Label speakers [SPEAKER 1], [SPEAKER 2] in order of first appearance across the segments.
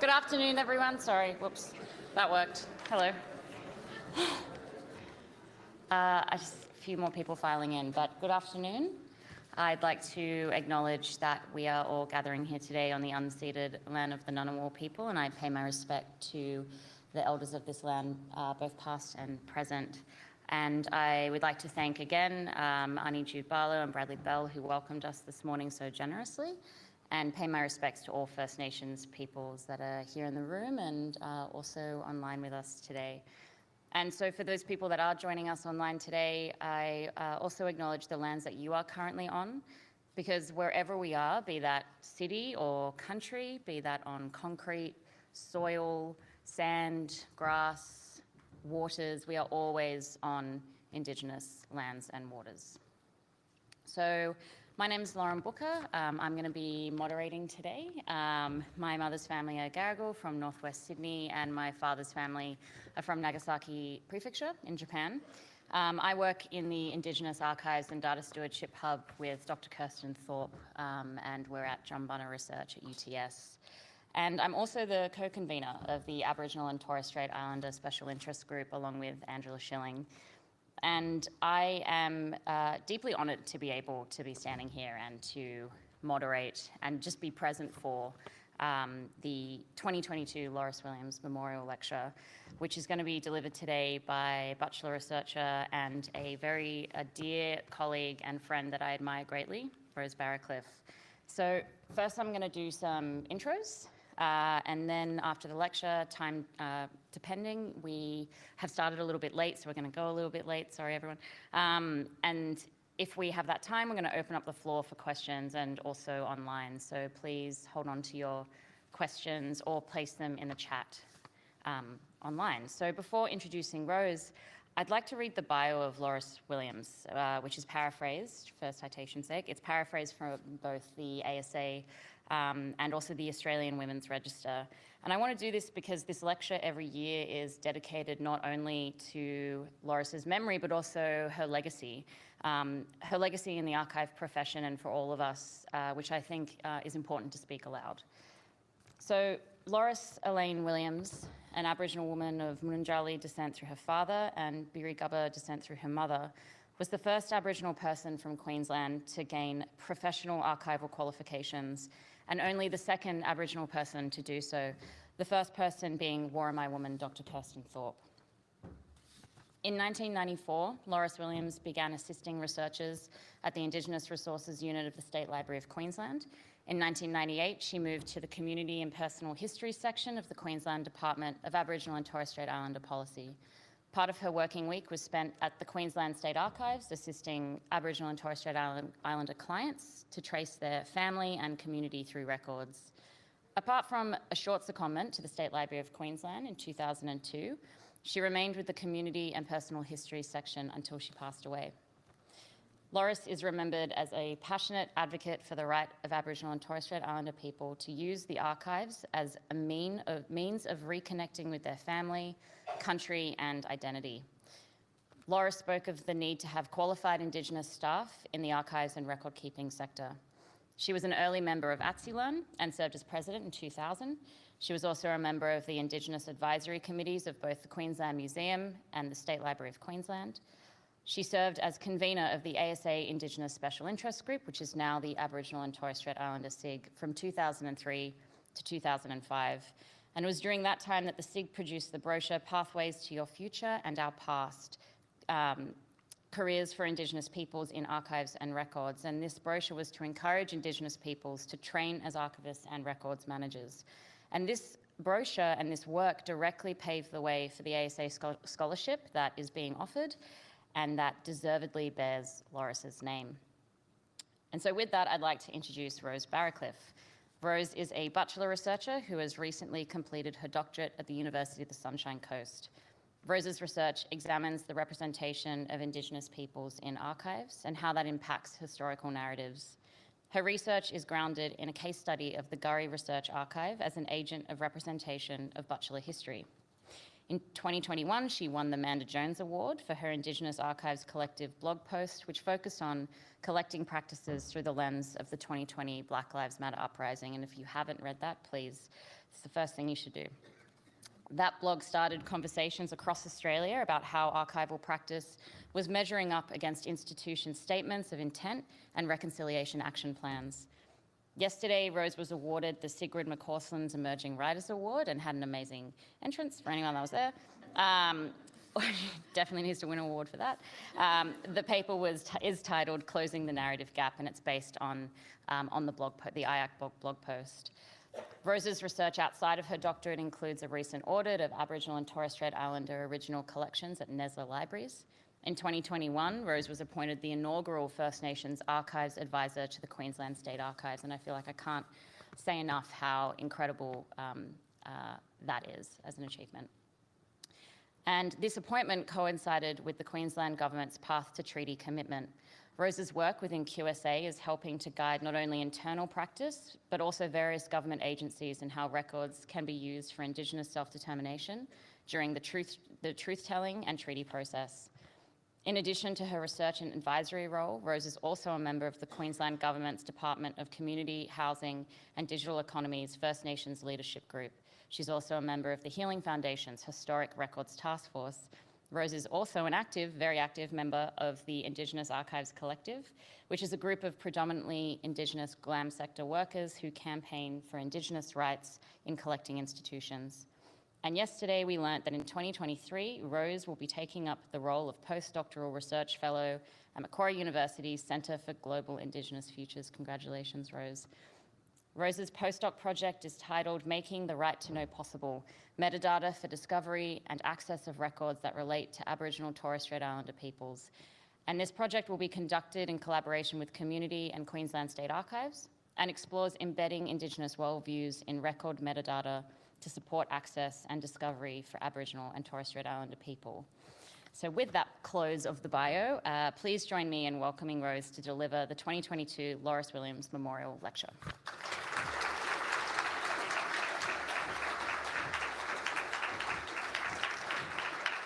[SPEAKER 1] Good afternoon, everyone. Sorry, whoops, that worked. Hello. Just a few more people filing in, but good afternoon. I'd like to acknowledge that we are all gathering here today on the unceded land of the Ngunnawal people, and I pay my respect to the elders of this land, both past and present. And I would like to thank again Ani Jude Barlow and Bradley Bell, who welcomed us this morning so generously, and pay my respects to all First Nations peoples that are here in the room and also online with us today. And so for those people that are joining us online today, I also acknowledge the lands that you are currently on, because wherever we are, be that city or country, be that on concrete, soil, sand, grass, waters, we are always on Indigenous lands and waters. So my name is Lauren Booker. I'm going to be moderating today. My mother's family are Gadigal from northwest Sydney, and my father's family are from Nagasaki Prefecture in Japan. I work in the Indigenous Archives and Data Stewardship Hub with Dr. Kirsten Thorpe, and we're at Jumbunna Research at UTS. And I'm also the co-convener of the Aboriginal and Torres Strait Islander Special Interest Group, along with Angela Schilling. And I am deeply honoured to be able to be standing here and to moderate and just be present for the 2022 Loris Williams Memorial Lecture, which is going to be delivered today by bachelor researcher and a very dear colleague and friend that I admire greatly, Rose Barrowcliffe. So first I'm going to do some intros. And then after the lecture, time depending, we have started a little bit late, so we're going to go a little bit late. Sorry, everyone. And if we have that time, we're going to open up the floor for questions and also online. So please hold on to your questions or place them in the chat online. So before introducing Rose, I'd like to read the bio of Loris Williams, which is paraphrased for citation's sake. It's paraphrased from both the ASA and also the Australian Women's Register. And I want to do this because this lecture every year is dedicated not only to Loris's memory, but also her legacy in the archive profession and for all of us, which I think is important to speak aloud. So Loris Elaine Williams, an Aboriginal woman of Mununjali descent through her father and Birigubba descent through her mother, was the first Aboriginal person from Queensland to gain professional archival qualifications, and only the second Aboriginal person to do so, the first person being Worimi woman Dr. Kirsten Thorpe. In 1994, Loris Williams began assisting researchers at the Indigenous Resources Unit of the State Library of Queensland. In 1998, she moved to the Community and Personal History section of the Queensland Department of Aboriginal and Torres Strait Islander Policy. Part of her working week was spent at the Queensland State Archives, assisting Aboriginal and Torres Strait Islander clients to trace their family and community through records. Apart from a short secondment to the State Library of Queensland in 2002, she remained with the Community and Personal History section until she passed away. Loris is remembered as a passionate advocate for the right of Aboriginal and Torres Strait Islander people to use the archives as a means of reconnecting with their family, country, and identity. Loris spoke of the need to have qualified Indigenous staff in the archives and record-keeping sector. She was an early member of ATSILEARN and served as president in 2000. She was also a member of the Indigenous advisory committees of both the Queensland Museum and the State Library of Queensland. She served as convener of the ASA Indigenous Special Interest Group, which is now the Aboriginal and Torres Strait Islander SIG, from 2003 to 2005. And it was during that time that the SIG produced the brochure Pathways to Your Future and Our Past, Careers for Indigenous Peoples in Archives and Records. And this brochure was to encourage Indigenous peoples to train as archivists and records managers. And this brochure and this work directly paved the way for the ASA scholarship that is being offered, and that deservedly bears Loris's name. And so with that, I'd like to introduce Rose Barrowcliffe. Rose is a bachelor researcher who has recently completed her doctorate at the University of the Sunshine Coast. Rose's research examines the representation of Indigenous peoples in archives and how that impacts historical narratives. Her research is grounded in a case study of the Gurri Research Archive as an agent of representation of bachelor history. In 2021, she won the Manda Jones Award for her Indigenous Archives Collective blog post, which focused on collecting practices through the lens of the 2020 Black Lives Matter uprising. And if you haven't read that, please It's the first thing you should do. That blog started conversations across Australia about how archival practice was measuring up against institution statements of intent and reconciliation action plans. Yesterday, Rose was awarded the Sigrid McCausland's Emerging Writers Award and had an amazing entrance for anyone that was there. Definitely needs to win an award for that. The paper is titled Closing the Narrative Gap, and it's based on the IAC blog post. Rose's research outside of her doctorate includes a recent audit of Aboriginal and Torres Strait Islander original collections at Nesler Libraries. In 2021, Rose was appointed the inaugural First Nations Archives Advisor to the Queensland State Archives, and I feel like I can't say enough how incredible that is as an achievement. And this appointment coincided with the Queensland Government's Path to Treaty commitment. Rose's work within QSA is helping to guide not only internal practice, but also various government agencies in how records can be used for Indigenous self-determination during the truth-telling and treaty process. In addition to her research and advisory role, Rose is also a member of the Queensland Government's Department of Community, Housing and Digital Economy's First Nations Leadership Group. She's also a member of the Healing Foundation's Historic Records Task Force. Rose is also an very active member of the Indigenous Archives Collective, which is a group of predominantly Indigenous GLAM sector workers who campaign for Indigenous rights in collecting institutions. And yesterday we learnt that in 2023, Rose will be taking up the role of postdoctoral research fellow at Macquarie University's Centre for Global Indigenous Futures. Congratulations, Rose. Rose's postdoc project is titled Making the Right to Know Possible, Metadata for Discovery and Access of Records that Relate to Aboriginal Torres Strait Islander Peoples. And this project will be conducted in collaboration with Community and Queensland State Archives and explores embedding Indigenous worldviews in record metadata to support access and discovery for Aboriginal and Torres Strait Islander people. So with that close of the bio, please join me in welcoming Rose to deliver the 2022 Loris Williams Memorial Lecture.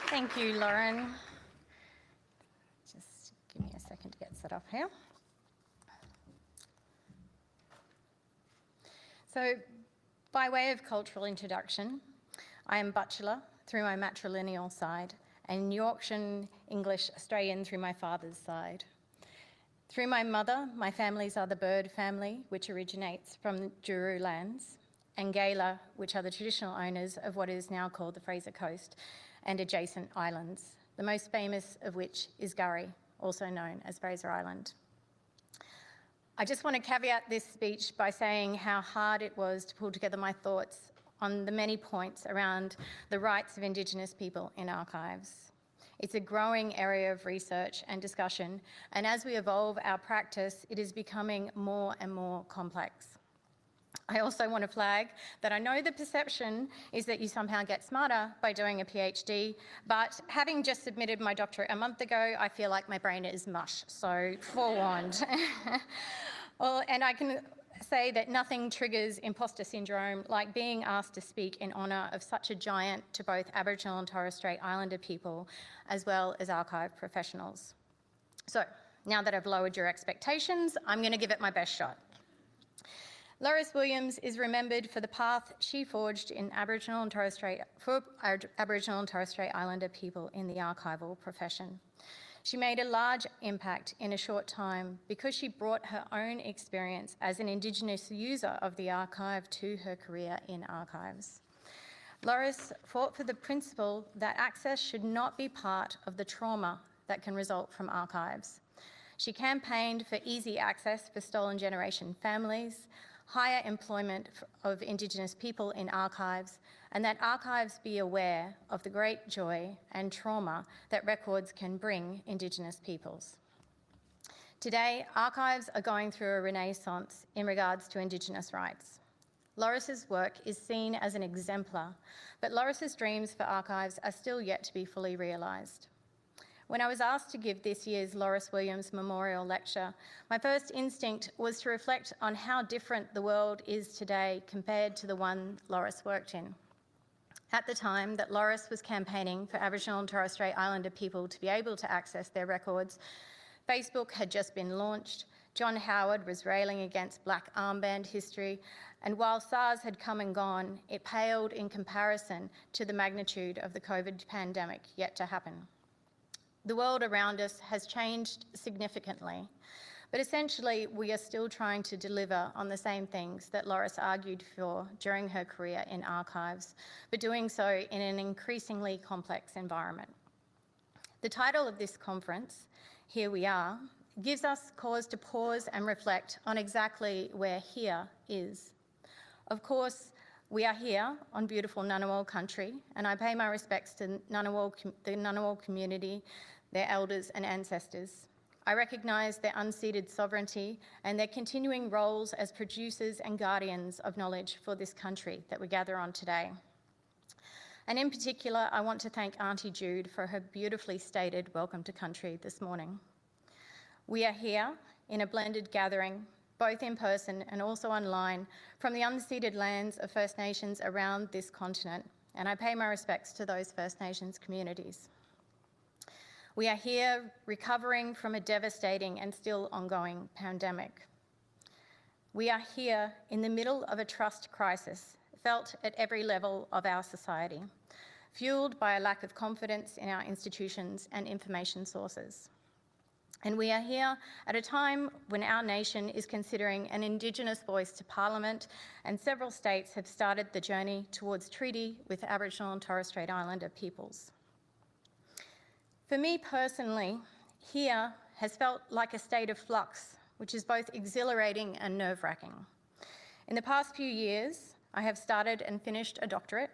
[SPEAKER 2] Thank you, Lauren. Just give me a second to get set up here. So, by way of cultural introduction, I am Butchulla through my matrilineal side and Yorkshire English Australian through my father's side. Through my mother, my families are the Bird family, which originates from the Juru lands, and Gala, which are the traditional owners of what is now called the Fraser Coast and adjacent islands, the most famous of which is Gurri, also known as Fraser Island. I just want to caveat this speech by saying how hard it was to pull together my thoughts on the many points around the rights of Indigenous people in archives. It's a growing area of research and discussion, and as we evolve our practice, it is becoming more and more complex. I also want to flag that I know the perception is that you somehow get smarter by doing a PhD, but having just submitted my doctorate a month ago, I feel like my brain is mush, so forewarned. Well, and I can say that nothing triggers imposter syndrome like being asked to speak in honour of such a giant to both Aboriginal and Torres Strait Islander people, as well as archive professionals. So, now that I've lowered your expectations, I'm going to give it my best shot. Loris Williams is remembered for the path she forged in Aboriginal and Torres Strait Islander people in the archival profession. She made a large impact in a short time because she brought her own experience as an Indigenous user of the archive to her career in archives. Loris fought for the principle that access should not be part of the trauma that can result from archives. She campaigned for easy access for stolen generation families, higher employment of Indigenous people in archives, and that archives be aware of the great joy and trauma that records can bring Indigenous peoples. Today, archives are going through a renaissance in regards to Indigenous rights. Loris's work is seen as an exemplar, but Loris's dreams for archives are still yet to be fully realised. When I was asked to give this year's Loris Williams Memorial Lecture, my first instinct was to reflect on how different the world is today compared to the one Loris worked in. At the time that Loris was campaigning for Aboriginal and Torres Strait Islander people to be able to access their records, Facebook had just been launched, John Howard was railing against black armband history, and while SARS had come and gone, it paled in comparison to the magnitude of the COVID pandemic yet to happen. The world around us has changed significantly, but essentially we are still trying to deliver on the same things that Loris argued for during her career in archives, but doing so in an increasingly complex environment. The title of this conference, Here We Are, gives us cause to pause and reflect on exactly where here is. Of course, we are here on beautiful Ngunnawal country, and I pay my respects to the Ngunnawal community, their elders and ancestors. I recognise their unceded sovereignty and their continuing roles as producers and guardians of knowledge for this country that we gather on today. And in particular, I want to thank Auntie Jude for her beautifully stated welcome to country this morning. We are here in a blended gathering, both in person and also online, from the unceded lands of First Nations around this continent, and I pay my respects to those First Nations communities. We are here recovering from a devastating and still ongoing pandemic. We are here in the middle of a trust crisis felt at every level of our society, fueled by a lack of confidence in our institutions and information sources. And we are here at a time when our nation is considering an Indigenous voice to Parliament, and several states have started the journey towards treaty with Aboriginal and Torres Strait Islander peoples. For me personally, here has felt like a state of flux, which is both exhilarating and nerve-wracking. In the past few years, I have started and finished a doctorate,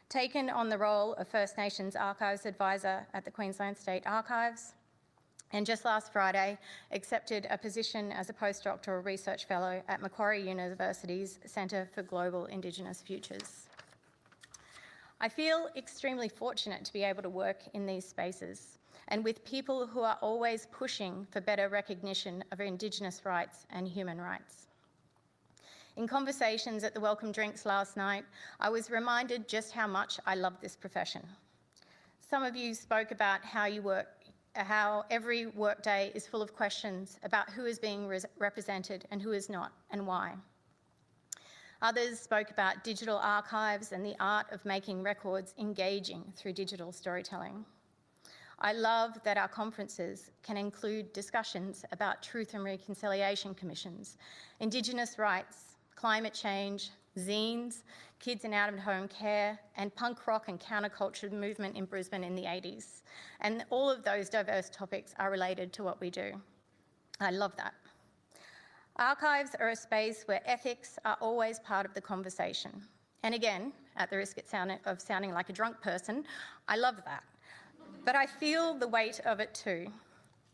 [SPEAKER 2] taken on the role of First Nations Archives Advisor at the Queensland State Archives, and just last Friday, accepted a position as a postdoctoral research fellow at Macquarie University's Centre for Global Indigenous Futures. I feel extremely fortunate to be able to work in these spaces and with people who are always pushing for better recognition of Indigenous rights and human rights. In conversations at the welcome drinks last night, I was reminded just how much I love this profession. Some of you spoke about how every workday is full of questions about who is being represented and who is not, and why. Others spoke about digital archives and the art of making records engaging through digital storytelling. I love that our conferences can include discussions about truth and reconciliation commissions, Indigenous rights, climate change, zines, kids in out-of-home care, and punk rock and counterculture movement in Brisbane in the 80s. And all of those diverse topics are related to what we do. I love that. Archives are a space where ethics are always part of the conversation. And again, at the risk of sounding like a drunk person, I love that. But I feel the weight of it too.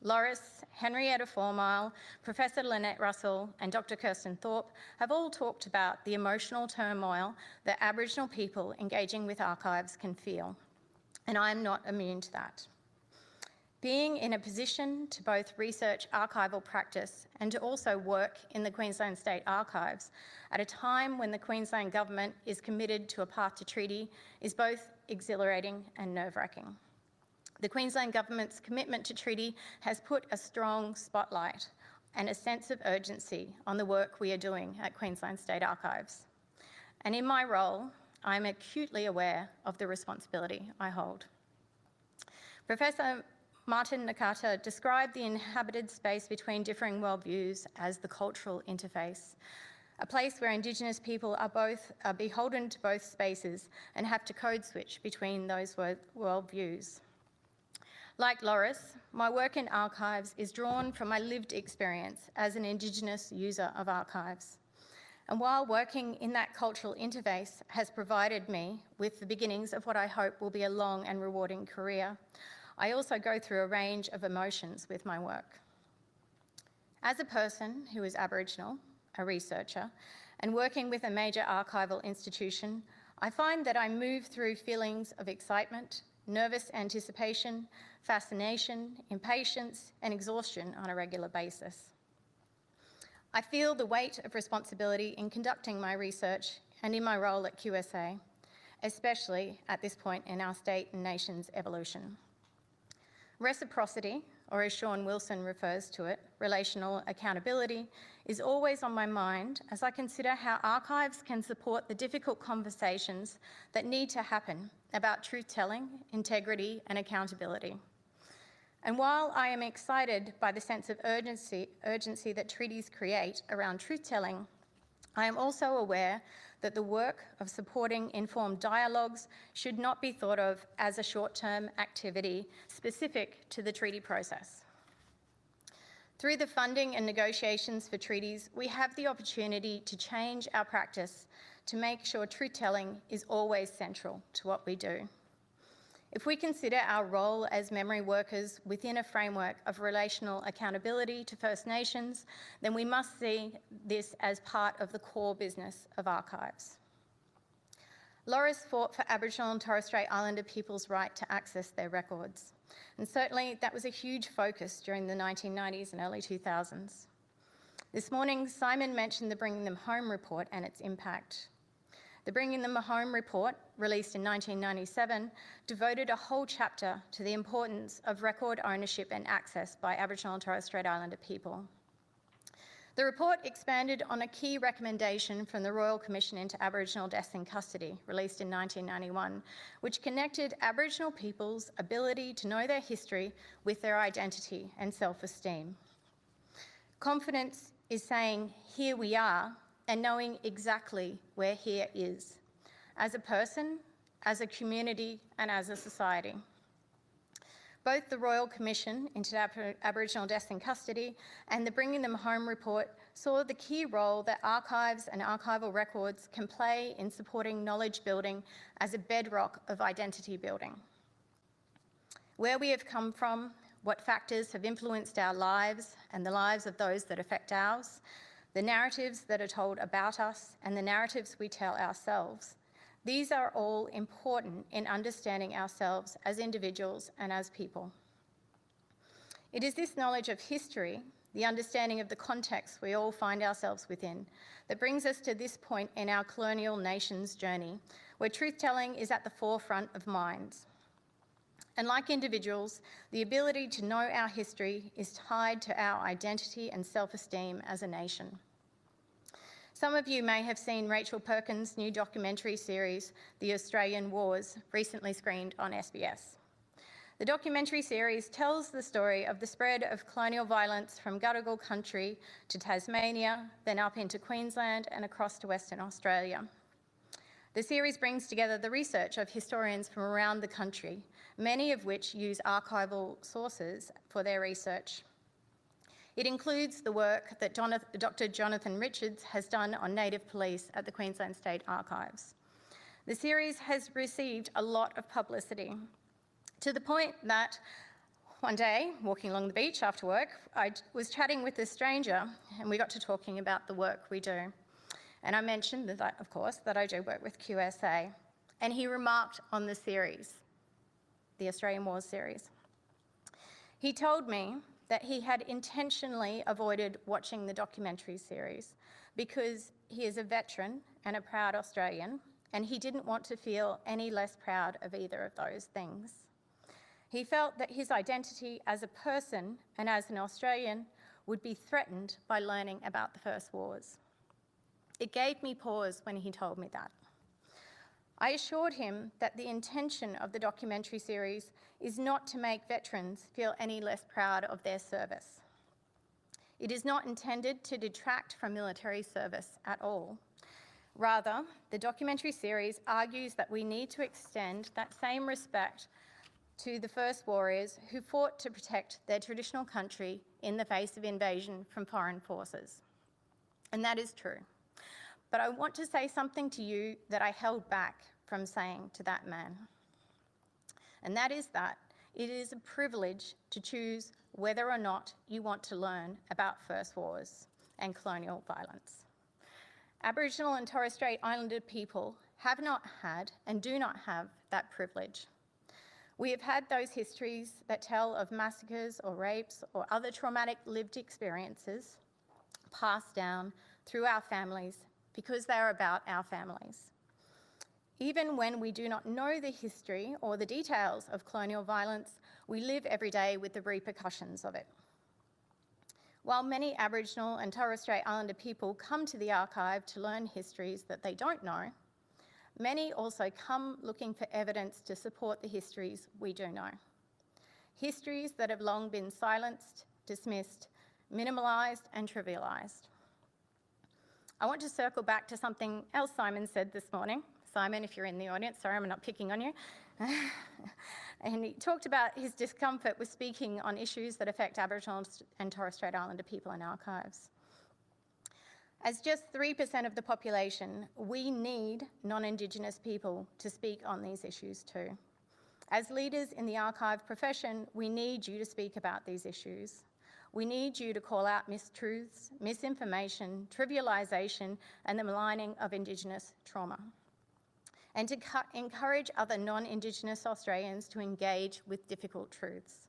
[SPEAKER 2] Loris, Henrietta Formile, Professor Lynette Russell and Dr. Kirsten Thorpe have all talked about the emotional turmoil that Aboriginal people engaging with archives can feel, and I am not immune to that. Being in a position to both research archival practice and to also work in the Queensland State Archives at a time when the Queensland Government is committed to a path to treaty is both exhilarating and nerve-wracking. The Queensland Government's commitment to treaty has put a strong spotlight and a sense of urgency on the work we are doing at Queensland State Archives. And in my role, I'm acutely aware of the responsibility I hold. Professor Martin Nakata described the inhabited space between differing worldviews as the cultural interface, a place where Indigenous people are beholden to both spaces and have to code switch between those worldviews. Like Loris, my work in archives is drawn from my lived experience as an Indigenous user of archives. And while working in that cultural interface has provided me with the beginnings of what I hope will be a long and rewarding career, I also go through a range of emotions with my work. As a person who is Aboriginal, a researcher, and working with a major archival institution, I find that I move through feelings of excitement, nervous anticipation, fascination, impatience, and exhaustion on a regular basis. I feel the weight of responsibility in conducting my research and in my role at QSA, especially at this point in our state and nation's evolution. Reciprocity, or as Sean Wilson refers to it, relational accountability, is always on my mind as I consider how archives can support the difficult conversations that need to happen about truth-telling, integrity, and accountability. And while I am excited by the sense of urgency that treaties create around truth-telling, I am also aware that the work of supporting informed dialogues should not be thought of as a short-term activity specific to the treaty process. Through the funding and negotiations for treaties, we have the opportunity to change our practice to make sure truth-telling is always central to what we do. If we consider our role as memory workers within a framework of relational accountability to First Nations, then we must see this as part of the core business of archives. Loris fought for Aboriginal and Torres Strait Islander people's right to access their records, and certainly that was a huge focus during the 1990s and early 2000s. This morning, Simon mentioned the Bringing Them Home report and its impact. The Bringing Them Home report, released in 1997, devoted a whole chapter to the importance of record ownership and access by Aboriginal and Torres Strait Islander people. The report expanded on a key recommendation from the Royal Commission into Aboriginal Deaths in Custody, released in 1991, which connected Aboriginal people's ability to know their history with their identity and self-esteem. Confidence is saying, here we are, and knowing exactly where here is, as a person, as a community, and as a society. Both the Royal Commission into Aboriginal Deaths in Custody and the Bringing Them Home report saw the key role that archives and archival records can play in supporting knowledge building as a bedrock of identity building. Where we have come from, what factors have influenced our lives and the lives of those that affect ours, the narratives that are told about us, and the narratives we tell ourselves. These are all important in understanding ourselves as individuals and as people. It is this knowledge of history, the understanding of the context we all find ourselves within, that brings us to this point in our colonial nation's journey, where truth-telling is at the forefront of minds. And like individuals, the ability to know our history is tied to our identity and self-esteem as a nation. Some of you may have seen Rachel Perkins' new documentary series, The Australian Wars, recently screened on SBS. The documentary series tells the story of the spread of colonial violence from Gadigal country to Tasmania, then up into Queensland and across to Western Australia. The series brings together the research of historians from around the country, many of which use archival sources for their research. It includes the work that Dr. Jonathan Richards has done on Native police at the Queensland State Archives. The series has received a lot of publicity, to the point that one day, walking along the beach after work, I was chatting with a stranger and we got to talking about the work we do. And I mentioned that, of course, that I do work with QSA. And he remarked on the series, the Australian Wars series. He told me that he had intentionally avoided watching the documentary series because he is a veteran and a proud Australian, and he didn't want to feel any less proud of either of those things. He felt that his identity as a person and as an Australian would be threatened by learning about the First Wars. It gave me pause when he told me that. I assured him that the intention of the documentary series is not to make veterans feel any less proud of their service. It is not intended to detract from military service at all. Rather, the documentary series argues that we need to extend that same respect to the first warriors who fought to protect their traditional country in the face of invasion from foreign forces. And that is true. But I want to say something to you that I held back from saying to that man. And that is that it is a privilege to choose whether or not you want to learn about First Wars and colonial violence. Aboriginal and Torres Strait Islander people have not had and do not have that privilege. We have had those histories that tell of massacres or rapes or other traumatic lived experiences passed down through our families because they are about our families. Even when we do not know the history or the details of colonial violence, we live every day with the repercussions of it. While many Aboriginal and Torres Strait Islander people come to the archive to learn histories that they don't know, many also come looking for evidence to support the histories we do know. Histories that have long been silenced, dismissed, minimalised and trivialised. I want to circle back to something else Simon said this morning. Simon, if you're in the audience, sorry, I'm not picking on you. And he talked about his discomfort with speaking on issues that affect Aboriginal and Torres Strait Islander people in archives. As just 3% of the population, we need non-Indigenous people to speak on these issues too. As leaders in the archive profession, we need you to speak about these issues. We need you to call out mistruths, misinformation, trivialisation, and the maligning of Indigenous trauma, and to encourage other non-Indigenous Australians to engage with difficult truths.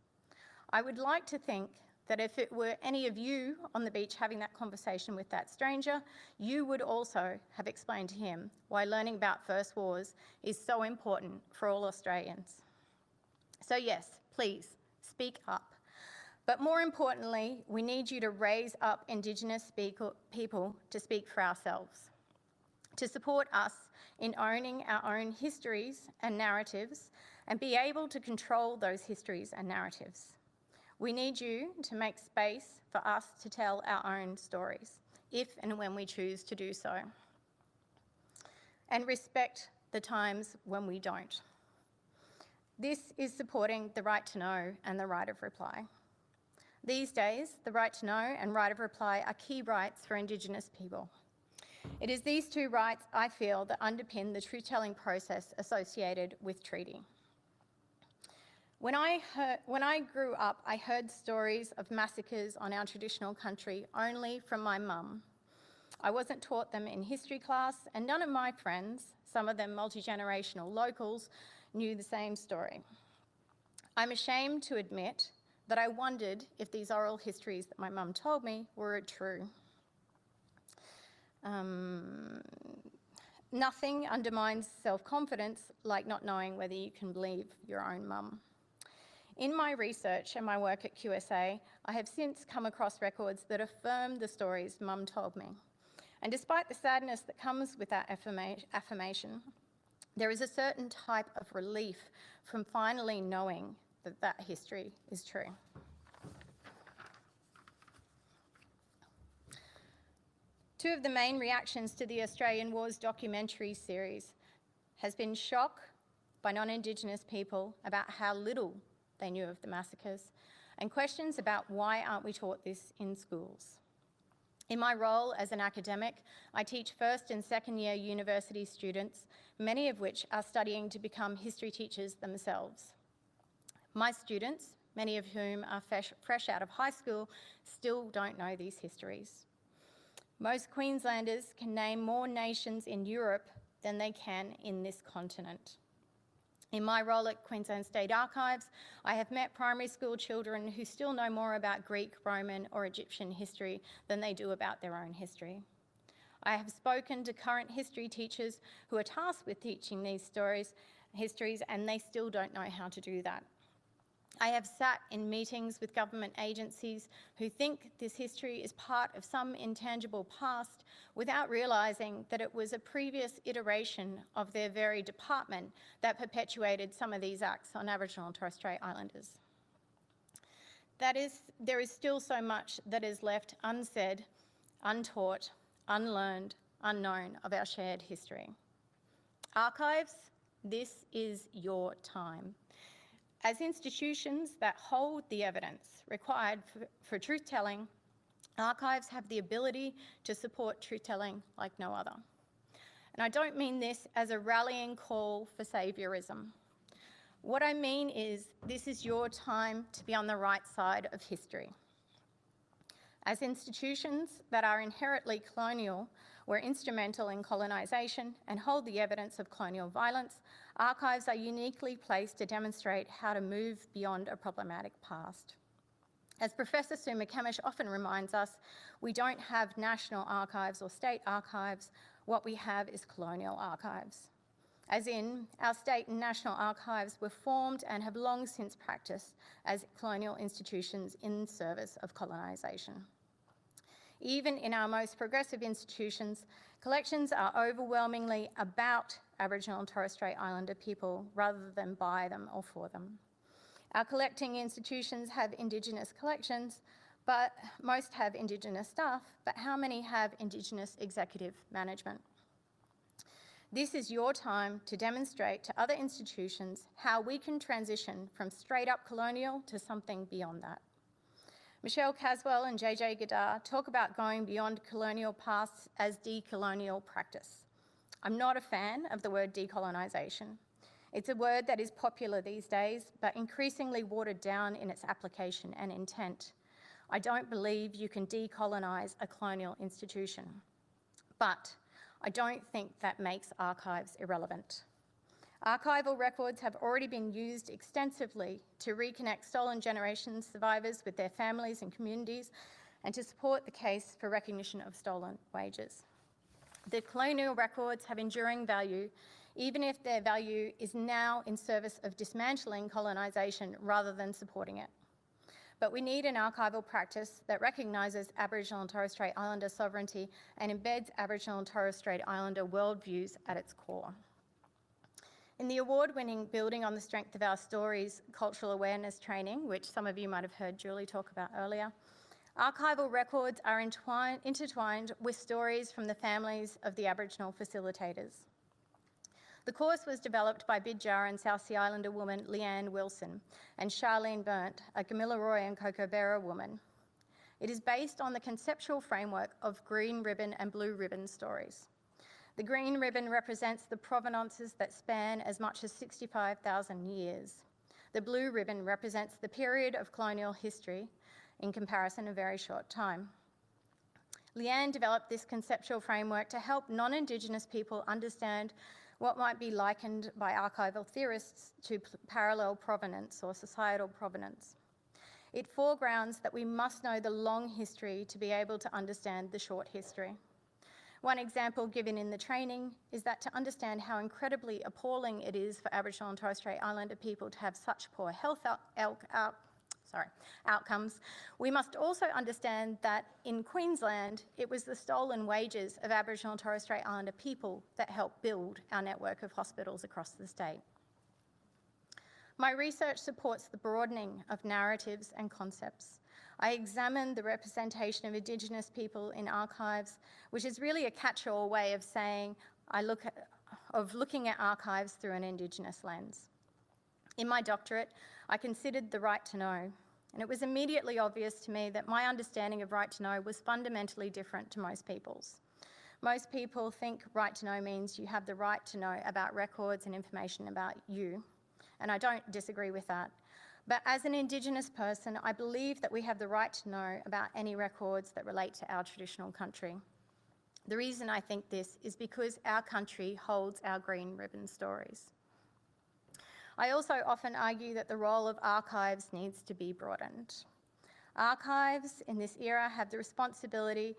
[SPEAKER 2] I would like to think that if it were any of you on the beach having that conversation with that stranger, you would also have explained to him why learning about First Wars is so important for all Australians. So yes, please, speak up. But more importantly, we need you to raise up Indigenous people to speak for ourselves, to support us in owning our own histories and narratives and be able to control those histories and narratives. We need you to make space for us to tell our own stories, if and when we choose to do so, and respect the times when we don't. This is supporting the right to know and the right of reply. These days, the right to know and right of reply are key rights for Indigenous people. It is these two rights, I feel, that underpin the truth-telling process associated with treaty. When I grew up, I heard stories of massacres on our traditional country only from my mum. I wasn't taught them in history class, and none of my friends, some of them multi-generational locals, knew the same story. I'm ashamed to admit that I wondered if these oral histories that my mum told me were true. Nothing undermines self-confidence like not knowing whether you can believe your own mum. In my research and my work at QSA, I have since come across records that affirm the stories mum told me. And despite the sadness that comes with that affirmation, there is a certain type of relief from finally knowing that that history is true. Two of the main reactions to the Australian Wars documentary series has been shock by non-Indigenous people about how little they knew of the massacres, and questions about why aren't we taught this in schools. In my role as an academic, I teach first and second year university students, many of which are studying to become history teachers themselves. My students, many of whom are fresh out of high school, still don't know these histories. Most Queenslanders can name more nations in Europe than they can in this continent. In my role at Queensland State Archives, I have met primary school children who still know more about Greek, Roman or Egyptian history than they do about their own history. I have spoken to current history teachers who are tasked with teaching these histories, and they still don't know how to do that. I have sat in meetings with government agencies who think this history is part of some intangible past without realising that it was a previous iteration of their very department that perpetuated some of these acts on Aboriginal and Torres Strait Islanders. There is still so much that is left unsaid, untaught, unlearned, unknown of our shared history. Archives, this is your time. As institutions that hold the evidence required for truth-telling, archives have the ability to support truth-telling like no other. And I don't mean this as a rallying call for saviorism. What I mean is this is your time to be on the right side of history. As institutions that are inherently colonial, were instrumental in colonisation and hold the evidence of colonial violence, archives are uniquely placed to demonstrate how to move beyond a problematic past. As Professor Sue McCamish often reminds us, we don't have national archives or state archives. What we have is colonial archives. as in our state and national archives were formed and have long since practiced as colonial institutions in service of colonisation. Even in our most progressive institutions, collections are overwhelmingly about Aboriginal and Torres Strait Islander people rather than by them or for them. Our collecting institutions have Indigenous collections, but most have Indigenous staff, but how many have Indigenous executive management? This is your time to demonstrate to other institutions how we can transition from straight up colonial to something beyond that. Michelle Caswell and JJ Gadar talk about going beyond colonial pasts as decolonial practice. I'm not a fan of the word decolonisation. It's a word that is popular these days, but increasingly watered down in its application and intent. I don't believe you can decolonise a colonial institution, but I don't think that makes archives irrelevant. Archival records have already been used extensively to reconnect stolen generation survivors with their families and communities and to support the case for recognition of stolen wages. The colonial records have enduring value, even if their value is now in service of dismantling colonisation rather than supporting it. But we need an archival practice that recognises Aboriginal and Torres Strait Islander sovereignty and embeds Aboriginal and Torres Strait Islander worldviews at its core. In the award-winning Building on the Strength of Our Stories cultural awareness training, which some of you might have heard Julie talk about earlier, archival records are intertwined with stories from the families of the Aboriginal facilitators. The course was developed by Bidjar and South Sea Islander woman Leanne Wilson and Charlene Burnt, a Gamilaroi and Kokobera woman. It is based on the conceptual framework of green ribbon and blue ribbon stories. The green ribbon represents the provenances that span as much as 65,000 years. The blue ribbon represents the period of colonial history, in comparison a very short time. Leanne developed this conceptual framework to help non-Indigenous people understand what might be likened by archival theorists to parallel provenance or societal provenance. It foregrounds that we must know the long history to be able to understand the short history. One example given in the training is that to understand how incredibly appalling it is for Aboriginal and Torres Strait Islander people to have such poor health outcomes, we must also understand that in Queensland, it was the stolen wages of Aboriginal and Torres Strait Islander people that helped build our network of hospitals across the state. My research supports the broadening of narratives and concepts. I examined the representation of Indigenous people in archives, which is really a catch-all way of saying looking at archives through an Indigenous lens. In my doctorate, I considered the right to know, and it was immediately obvious to me that my understanding of right to know was fundamentally different to most people's. Most people think right to know means you have the right to know about records and information about you, and I don't disagree with that. But as an Indigenous person, I believe that we have the right to know about any records that relate to our traditional country. The reason I think this is because our country holds our green ribbon stories. I also often argue that the role of archives needs to be broadened. Archives in this era have the responsibility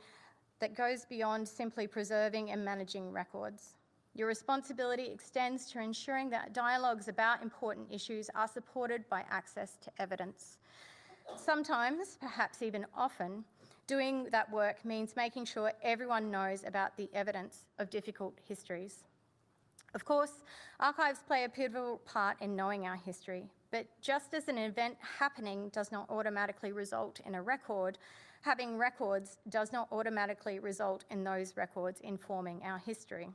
[SPEAKER 2] that goes beyond simply preserving and managing records. Your responsibility extends to ensuring that dialogues about important issues are supported by access to evidence. Sometimes, perhaps even often, doing that work means making sure everyone knows about the evidence of difficult histories. Of course, archives play a pivotal part in knowing our history, but just as an event happening does not automatically result in a record, having records does not automatically result in those records informing our history.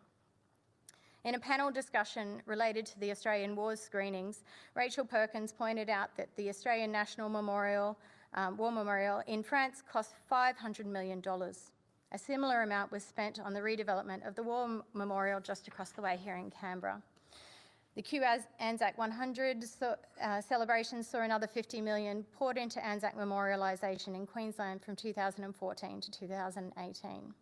[SPEAKER 2] In a panel discussion related to the Australian Wars screenings, Rachel Perkins pointed out that the Australian National War Memorial in France cost $500 million. A similar amount was spent on the redevelopment of the War Memorial just across the way here in Canberra. The Anzac 100 celebrations saw another $50 million poured into Anzac memorialisation in Queensland from 2014 to 2018.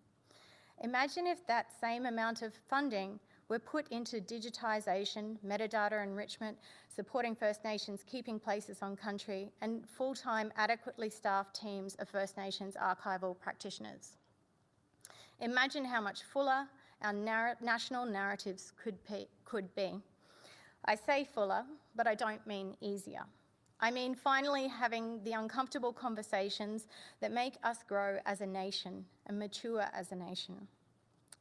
[SPEAKER 2] Imagine if that same amount of funding were put into digitisation, metadata enrichment, supporting First Nations keeping places on country, and full-time, adequately staffed teams of First Nations archival practitioners. Imagine how much fuller our national narratives could be. I say fuller, but I don't mean easier. I mean finally having the uncomfortable conversations that make us grow as a nation and mature as a nation.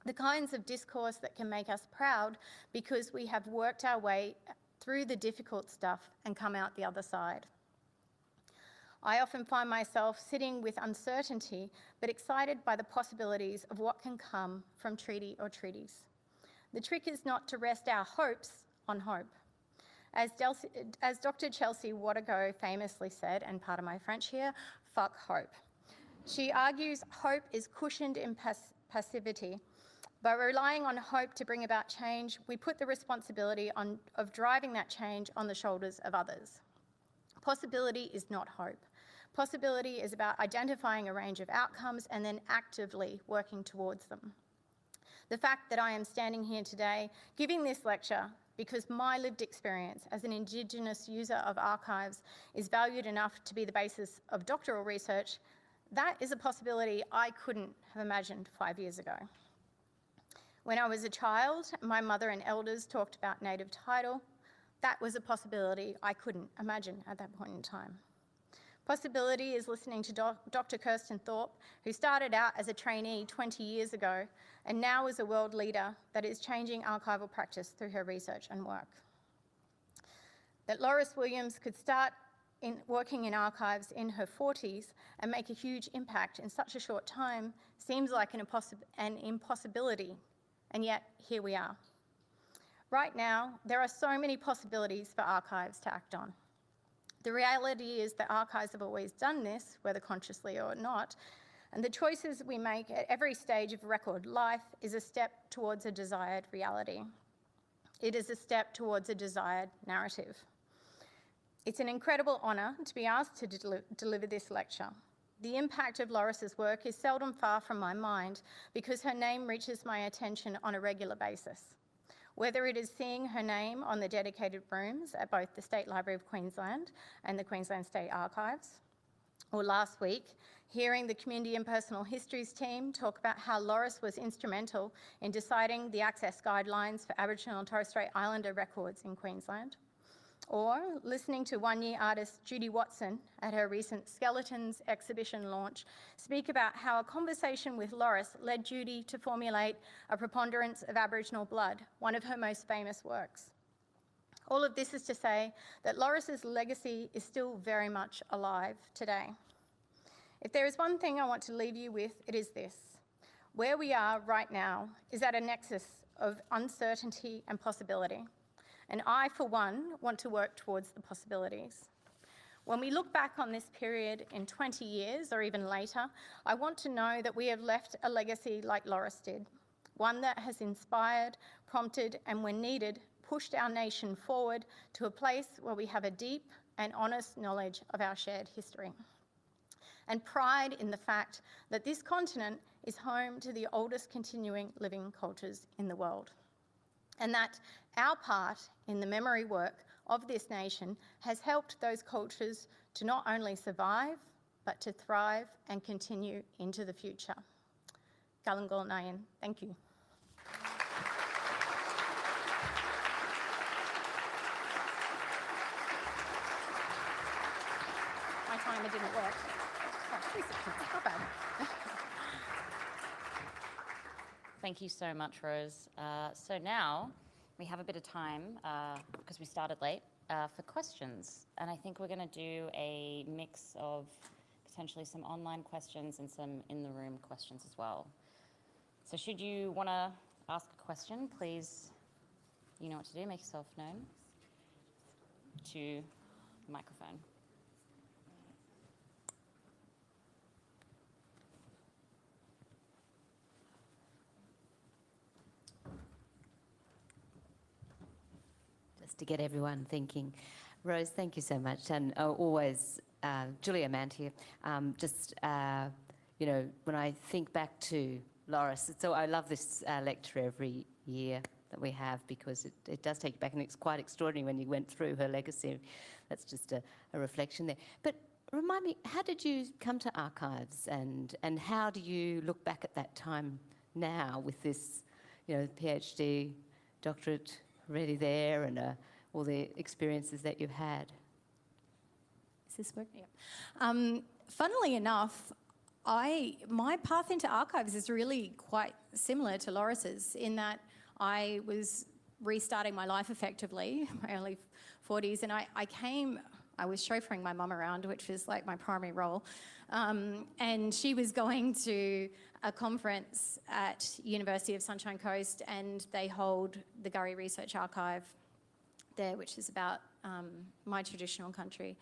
[SPEAKER 2] The kinds of discourse that can make us proud because we have worked our way through the difficult stuff and come out the other side. I often find myself sitting with uncertainty, but excited by the possibilities of what can come from treaty or treaties. The trick is not to rest our hopes on hope. As Dr. Chelsea Watergo famously said, and pardon my French here, fuck hope. She argues hope is cushioned in passivity. By relying on hope to bring about change, we put the responsibility of driving that change on the shoulders of others. Possibility is not hope. Possibility is about identifying a range of outcomes and then actively working towards them. The fact that I am standing here today giving this lecture because my lived experience as an Indigenous user of archives is valued enough to be the basis of doctoral research, that is a possibility I couldn't have imagined 5 years ago. When I was a child, my mother and elders talked about native title. That was a possibility I couldn't imagine at that point in time. Possibility is listening to Dr. Kirsten Thorpe, who started out as a trainee 20 years ago and now is a world leader that is changing archival practice through her research and work. That Loris Williams could start working in archives in her 40s and make a huge impact in such a short time seems like an impossibility, and yet here we are. Right now, there are so many possibilities for archives to act on. The reality is that archives have always done this, whether consciously or not, and the choices we make at every stage of record life is a step towards a desired reality. It is a step towards a desired narrative. It's an incredible honour to be asked to deliver this lecture. The impact of Loris's work is seldom far from my mind because her name reaches my attention on a regular basis. Whether it is seeing her name on the dedicated rooms at both the State Library of Queensland and the Queensland State Archives, or last week, hearing the Community and Personal Histories team talk about how Loris was instrumental in deciding the access guidelines for Aboriginal and Torres Strait Islander records in Queensland, or listening to one-year artist Judy Watson at her recent Skeletons exhibition launch speak about how a conversation with Loris led Judy to formulate A Preponderance of Aboriginal Blood, one of her most famous works. All of this is to say that Loris's legacy is still very much alive today. If there is one thing I want to leave you with, it is this. Where we are right now is at a nexus of uncertainty and possibility. And I, for one, want to work towards the possibilities. When we look back on this period in 20 years or even later, I want to know that we have left a legacy like Loris did, one that has inspired, prompted, and when needed, pushed our nation forward to a place where we have a deep and honest knowledge of our shared history. And pride in the fact that this continent is home to the oldest continuing living cultures in the world. And that our part in the memory work of this nation has helped those cultures to not only survive, but to thrive and continue into the future. Galangol Nayan, thank you. My timer didn't work. Oh, 3 seconds, not bad.
[SPEAKER 1] Thank you so much, Rose. So now we have a bit of time, because we started late, for questions. And I think we're going to do a mix of potentially some online questions and some in-the-room questions as well. So should you want to ask a question, please, you know what to do, make yourself known to the microphone.
[SPEAKER 3] To get everyone thinking. Rose, thank you so much. And always, Julia Mant here, you know, when I think back to Loris, so I love this lecture every year that we have because it does take you back, and it's quite extraordinary when you went through her legacy. That's just a reflection there. But remind me, how did you come to archives, and how do you look back at that time now with this, PhD, doctorate already there, and all the experiences that you've had.
[SPEAKER 2] Is this working? Yeah. Funnily enough, my path into archives is really quite similar to Loris's in that I was restarting my life effectively, my early 40s, and I was chauffeuring my mum around, which was like my primary role, and she was going to a conference at University of Sunshine Coast, and they hold the Gurri Research Archive there, which is about my traditional country.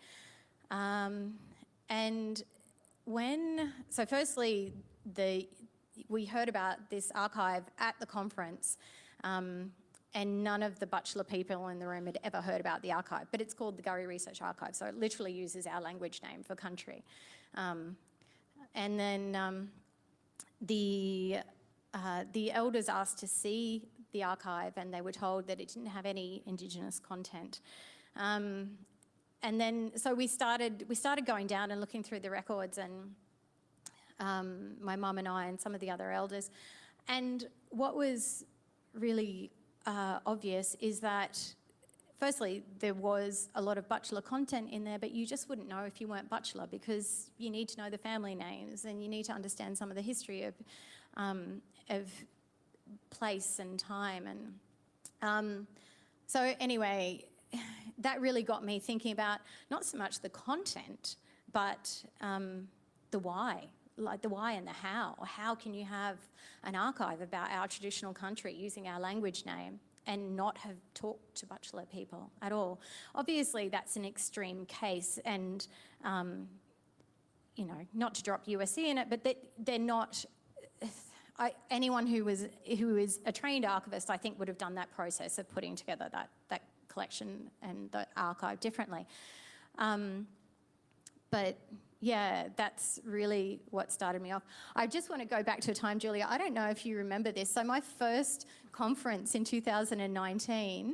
[SPEAKER 2] So firstly, we heard about this archive at the conference, and none of the Butchulla people in the room had ever heard about the archive, but it's called the Gurri Research Archive, so it literally uses our language name for country. And then the elders asked to see the archive, and they were told that it didn't have any Indigenous content. And then, so we started going down and looking through the records, and my mum and I and some of the other elders. And what was really obvious is that, firstly, there was a lot of Butchulla content in there, but you just wouldn't know if you weren't Butchulla, because you need to know the family names and you need to understand some of the history of place and time. And so anyway, that really got me thinking about not so much the content, but the why, like the why and the how. How can you have an archive about our traditional country using our language name and not have talked to Butchulla people at all? Obviously, that's an extreme case, and not to drop USC in it, but they're not. Anyone who is a trained archivist, I think, would have done that process of putting together that collection and the archive differently. But yeah, that's really what started me off. I just want to go back to a time, Julia, I don't know if you remember this. So my first conference in 2019,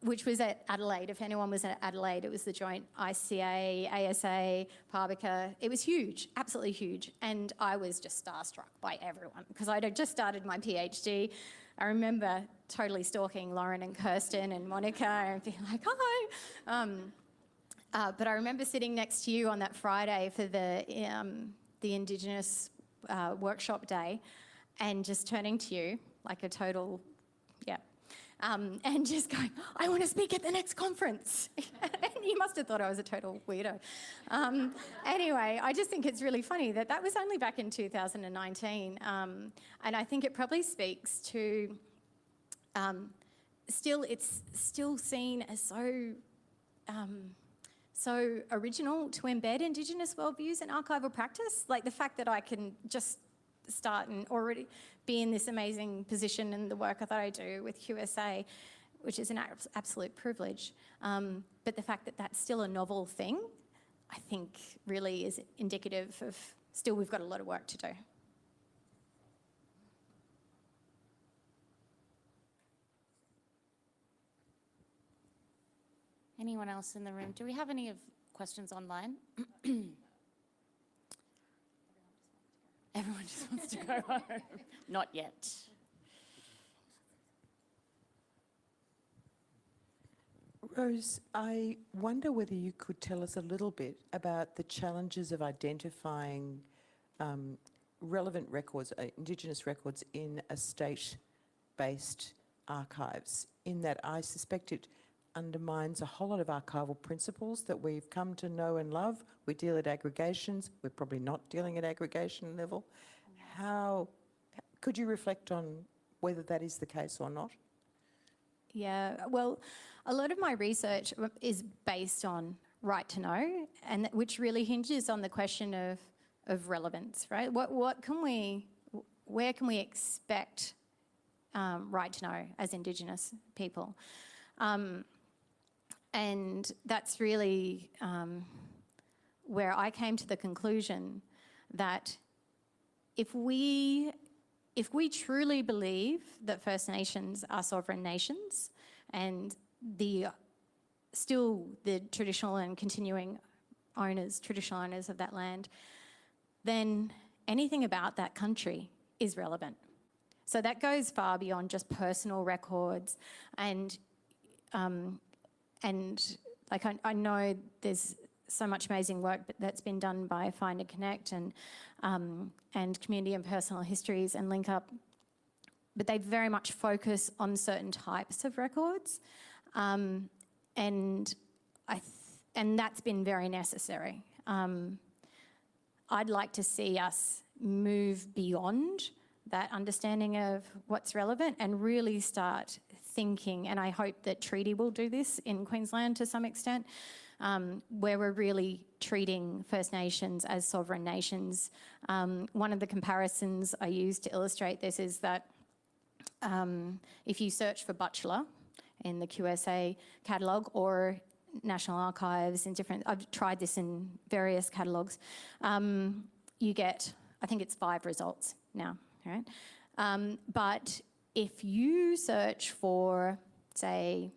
[SPEAKER 2] which was at Adelaide, if anyone was at Adelaide, it was the joint ICA, ASA, Parbica. It was huge, absolutely huge. And I was just starstruck by everyone because I'd just started my PhD. I remember totally stalking Lauren and Kirsten and Monica and being like, hi. But I remember sitting next to you on that Friday for the Indigenous workshop day and just turning to you like a total, and just going, I want to speak at the next conference. And you must have thought I was a total weirdo. Anyway, I just think it's really funny that was only back in 2019. And I think it probably speaks to, it's still seen as so original to embed Indigenous worldviews in archival practice. Like the fact that I can just start and already be in this amazing position in the work that I do with QSA, which is an absolute privilege. But the fact that that's still a novel thing, I think really is indicative of still we've got a lot of work to do.
[SPEAKER 1] Anyone else in the room? Do we have any questions online? Everyone just wants to go home. Not yet.
[SPEAKER 4] Rose, I wonder whether you could tell us a little bit about the challenges of identifying relevant records, Indigenous records in a state-based archives, in that I suspect it undermines a whole lot of archival principles that we've come to know and love. We deal at aggregations. We're probably not dealing at aggregation level. How could you reflect on whether that is the case or not?
[SPEAKER 2] Yeah, well, a lot of my research is based on right to know, and which really hinges on the question of relevance, right? Where can we expect right to know as Indigenous people? And that's really where I came to the conclusion that if we truly believe that First Nations are sovereign nations and the traditional and continuing traditional owners of that land, then anything about that country is relevant. So that goes far beyond just personal records, and like I know there's so much amazing work that's been done by Find and Connect and Community and Personal Histories and Link Up, but they very much focus on certain types of records, and that's been very necessary. I'd like to see us move beyond that understanding of what's relevant and really start thinking, and I hope that treaty will do this in Queensland to some extent, where we're really treating First Nations as sovereign nations. One of the comparisons I use to illustrate this is that if you search for Butchulla in the QSA catalogue or National Archives in different, I've tried this in various catalogues, you get, I think it's 5 results now, right? But if you search for, say,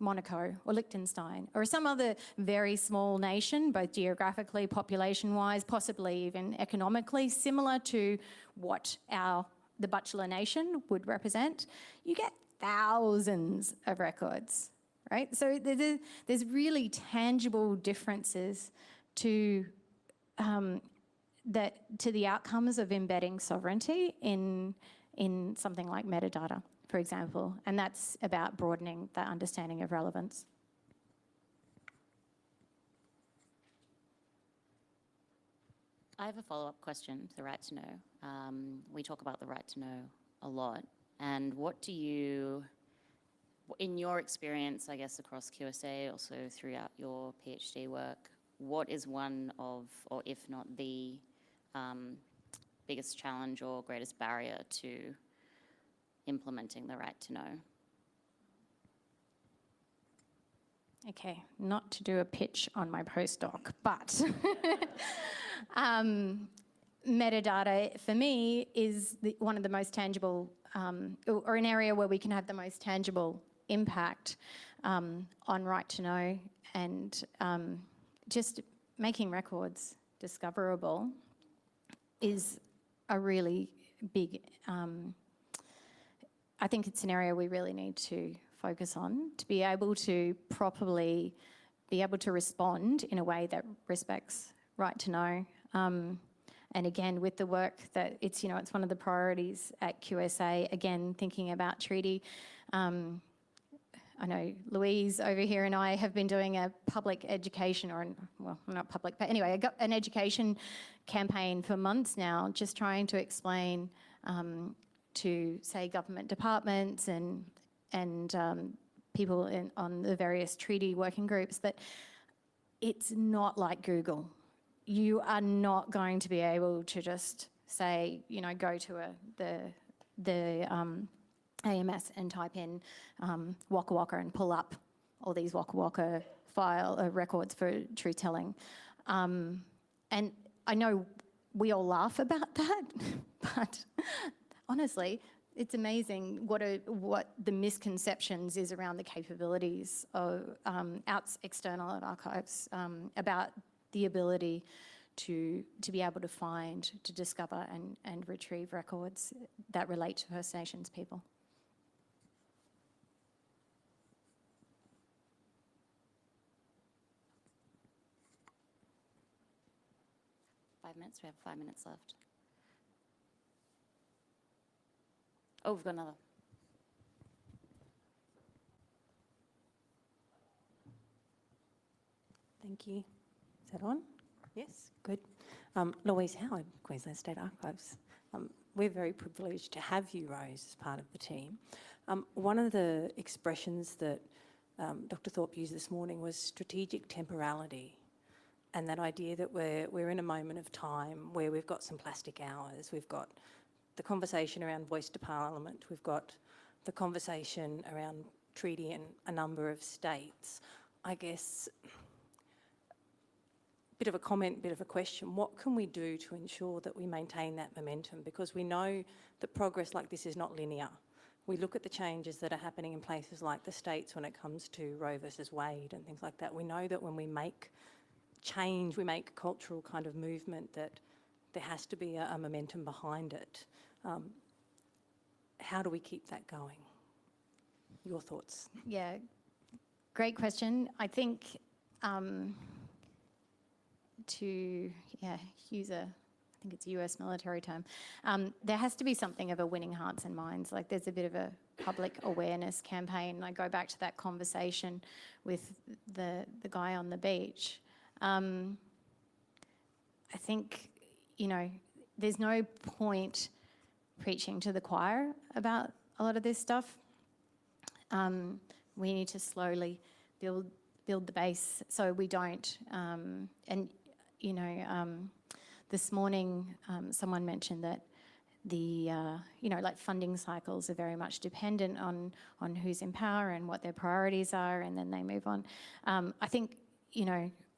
[SPEAKER 2] Monaco or Liechtenstein or some other very small nation, both geographically, population-wise, possibly even economically, similar to what the Butchulla Nation would represent, you get thousands of records, right? So there's really tangible differences to the outcomes of embedding sovereignty in something like metadata, for example, and that's about broadening that understanding of relevance.
[SPEAKER 1] I have a follow-up question to the right to know. We talk about the right to know a lot, and what do you, in your experience, I guess, across QSA, also throughout your PhD work, what is one of, or if not the biggest challenge or greatest barrier to implementing the right to know?
[SPEAKER 2] Okay, not to do a pitch on my postdoc, but metadata for me is one of the most tangible, or an area where we can have the most tangible impact on right to know, and just making records discoverable is a really big, I think it's an area we really need to focus on to be able to properly be able to respond in a way that respects right to know. And again, with the work that it's one of the priorities at QSA, again, thinking about treaty. I know Louise over here and I have been doing a public education, well, not public, but anyway, I got an education campaign for months now, just trying to explain to, say, government departments and people on the various treaty working groups that it's not like Google. You are not going to be able to just say, go to the AMS and type in Waka Waka and pull up all these Waka Waka records for truth telling. And I know we all laugh about that, but honestly, it's amazing what the misconceptions is around the capabilities of external archives about the ability to be able to find, to discover and retrieve records that relate to First Nations people.
[SPEAKER 1] 5 minutes, we have 5 minutes left. Oh, we've got another.
[SPEAKER 5] Thank you. Is that on? Yes, good. Louise Howard, Queensland State Archives. We're very privileged to have you, Rose, as part of the team. One of the expressions that Dr. Thorpe used this morning was strategic temporality, and that idea that we're in a moment of time where we've got some plastic hours, we've got the conversation around voice to parliament, we've got the conversation around treaty in a number of states. I guess, bit of a comment, bit of a question, what can we do to ensure that we maintain that momentum? Because we know that progress like this is not linear. We look at the changes that are happening in places like the States when it comes to Roe versus Wade and things like that. We know that when we make change, we make cultural kind of movement, that there has to be a momentum behind it. How do we keep that going? Your thoughts?
[SPEAKER 2] Yeah, great question. I think to use I think it's a US military term, there has to be something of a winning hearts and minds. Like there's a bit of a public awareness campaign. I go back to that conversation with the guy on the beach. I think, there's no point preaching to the choir about a lot of this stuff. We need to slowly build the base so we don't. This morning someone mentioned that the funding cycles are very much dependent on who's in power and what their priorities are, and then they move on. I think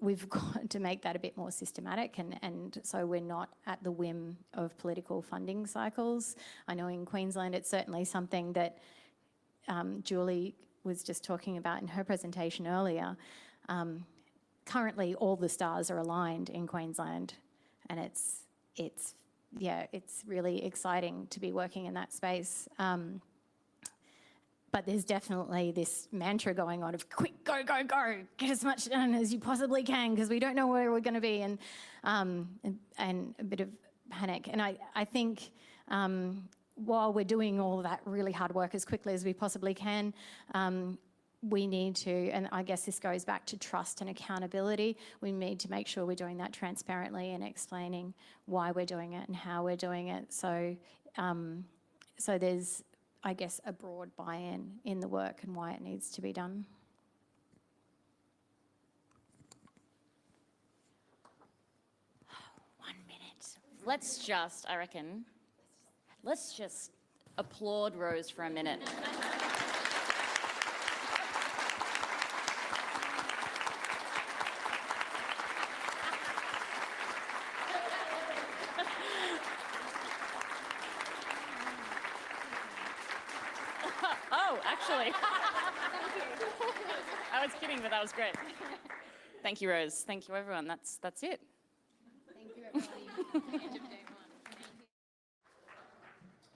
[SPEAKER 2] we've got to make that a bit more systematic, and so we're not at the whim of political funding cycles. I know in Queensland it's certainly something that Julie was just talking about in her presentation earlier. Currently, all the stars are aligned in Queensland, and it's really exciting to be working in that space. But there's definitely this mantra going on of quick, go, go, go, get as much done as you possibly can because we don't know where we're going to be, and a bit of panic. And I think while we're doing all that really hard work as quickly as we possibly can, we need to, and I guess this goes back to trust and accountability, we need to make sure we're doing that transparently and explaining why we're doing it and how we're doing it. So there's, I guess, a broad buy-in in the work and why it needs to be done.
[SPEAKER 1] Let's just applaud Rose for a minute. Oh, actually. I was kidding, but that was great. Thank you, Rose. Thank you, everyone. That's it.
[SPEAKER 2] Thank you, everybody.